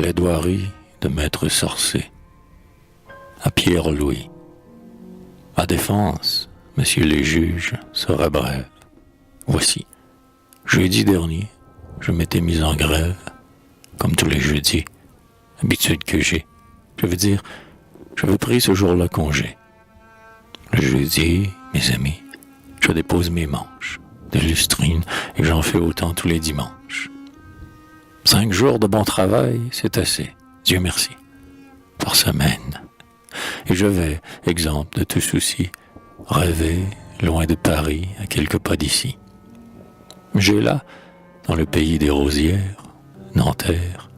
plaidoirie de maître Sarcé. À Pierre-Louis. À défense, messieurs les juges, sera brève. Voici. Jeudi dernier, je m'étais mis en grève, comme tous les jeudis, habitude que j'ai. Je veux dire, j'avais pris ce jour-là congé. Le jeudi, mes amis, je dépose mes manches de lustrine et j'en fais autant tous les dimanches. 5 jours de bon travail, c'est assez, Dieu merci, par semaine. Et je vais, exempt de tout souci, rêver, loin de Paris, à quelques pas d'ici. J'ai là, dans le pays des rosières, Nanterre,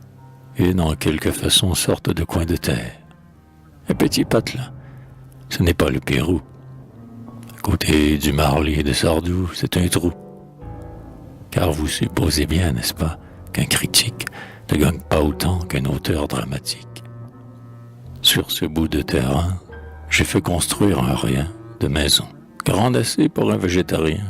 une en quelque façon sorte de coin de terre. Un petit patelin, ce n'est pas le Pérou. À côté du Marly et de Sardou, c'est un trou. Car vous supposez bien, n'est-ce pas, qu'un critique ne gagne pas autant qu'un auteur dramatique. Sur ce bout de terrain, j'ai fait construire un rien de maison, grande assez pour un végétarien.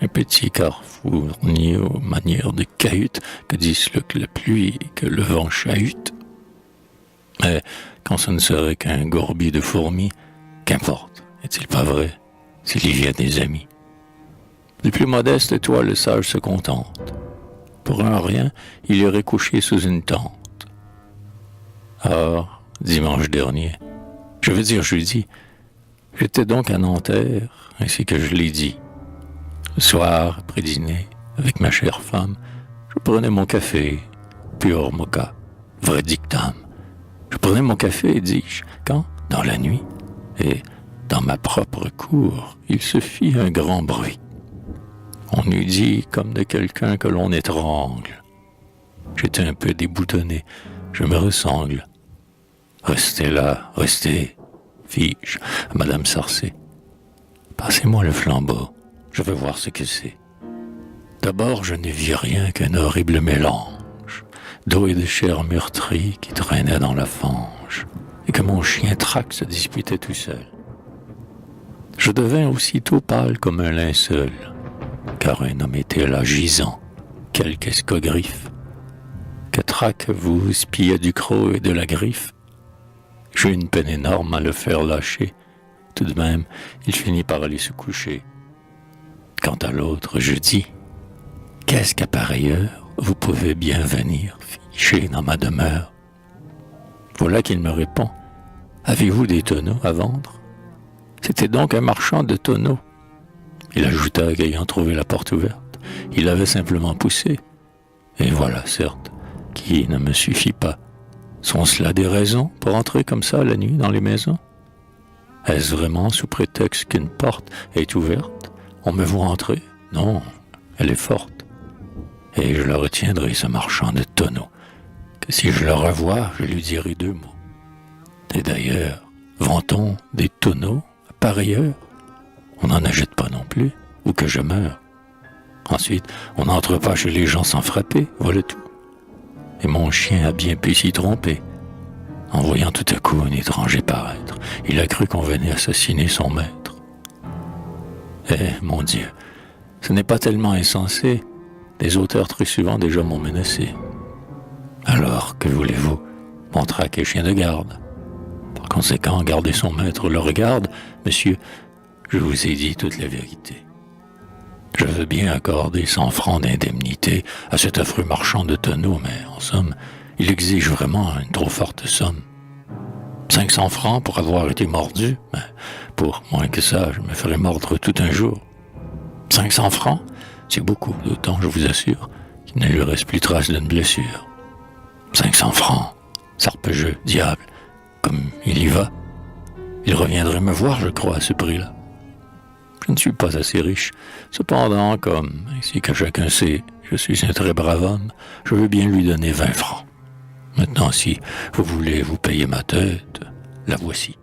Un petit carrefour ni aux manières de cahute que disloque la pluie et que le vent chahute. Mais quand ce ne serait qu'un gourbi de fourmis, qu'importe, est-il pas vrai, s'il y vient des amis. Du plus modeste toit, le sage se contente. Pour un rien, il irait coucher sous une tente. Or, dimanche dernier, je veux dire jeudi, j'étais donc à Nanterre, ainsi que je l'ai dit. Le soir, après dîner, avec ma chère femme, je prenais mon café, pur mocha, vrai dictame. Je prenais mon café, dis-je, quand, dans la nuit, et dans ma propre cour, il se fit un grand bruit. On eût dit comme de quelqu'un que l'on étrangle. J'étais un peu déboutonné, je me ressemble. Restez là, restez, fis-je à Madame Sarcé. Passez-moi le flambeau, je veux voir ce que c'est. D'abord, je ne vis rien qu'un horrible mélange d'eau et de chair meurtrie qui traînait dans la fange, et que mon chien Trac se disputait tout seul. Je devins aussitôt pâle comme un linceul, car un homme était là gisant, quelque escogriffe, que Trac vous spiait du croc et de la griffe. J'eus une peine énorme à le faire lâcher. Tout de même, il finit par aller se coucher. Quant à l'autre, je dis, qu'est-ce qu'à pareille heure vous pouvez bien venir ficher dans ma demeure? Voilà qu'il me répond, avez-vous des tonneaux à vendre? C'était donc un marchand de tonneaux. Il ajouta qu'ayant trouvé la porte ouverte, il avait simplement poussé. Et voilà, certes, qui ne me suffit pas. Sont-ce là des raisons pour entrer comme ça la nuit dans les maisons? Est-ce vraiment sous prétexte qu'une porte est ouverte, on me voit entrer? Non, elle est forte. Et je le retiendrai, ce marchand de tonneaux, que si je le revois, je lui dirai 2 mots. Et d'ailleurs, vend-on des tonneaux à pareille heure? On n'en achète pas non plus, ou que je meure. Ensuite, on n'entre pas chez les gens sans frapper, voilà tout. Et mon chien a bien pu s'y tromper. En voyant tout à coup un étranger paraître, il a cru qu'on venait assassiner son maître. Eh, mon Dieu, ce n'est pas tellement insensé. Des auteurs très souvent déjà m'ont menacé. Alors, que voulez-vous? Mon Trac est chien de garde. Par conséquent, garder son maître le regarde. Monsieur, je vous ai dit toute la vérité. Je veux bien accorder 100 francs d'indemnité à cet affreux marchand de tonneaux, mais en somme, il exige vraiment une trop forte somme. 500 francs pour avoir été mordu, mais pour moins que ça, je me ferais mordre tout un jour. 500 francs, c'est beaucoup, d'autant, je vous assure, qu'il ne lui reste plus trace d'une blessure. 500 francs, sarpejeux, diable, comme il y va. Il reviendrait me voir, je crois, à ce prix-là. Je ne suis pas assez riche. Cependant, comme, ainsi que chacun sait, je suis un très brave homme, je veux bien lui donner 20 francs. Maintenant, si vous voulez vous payer ma tête, la voici.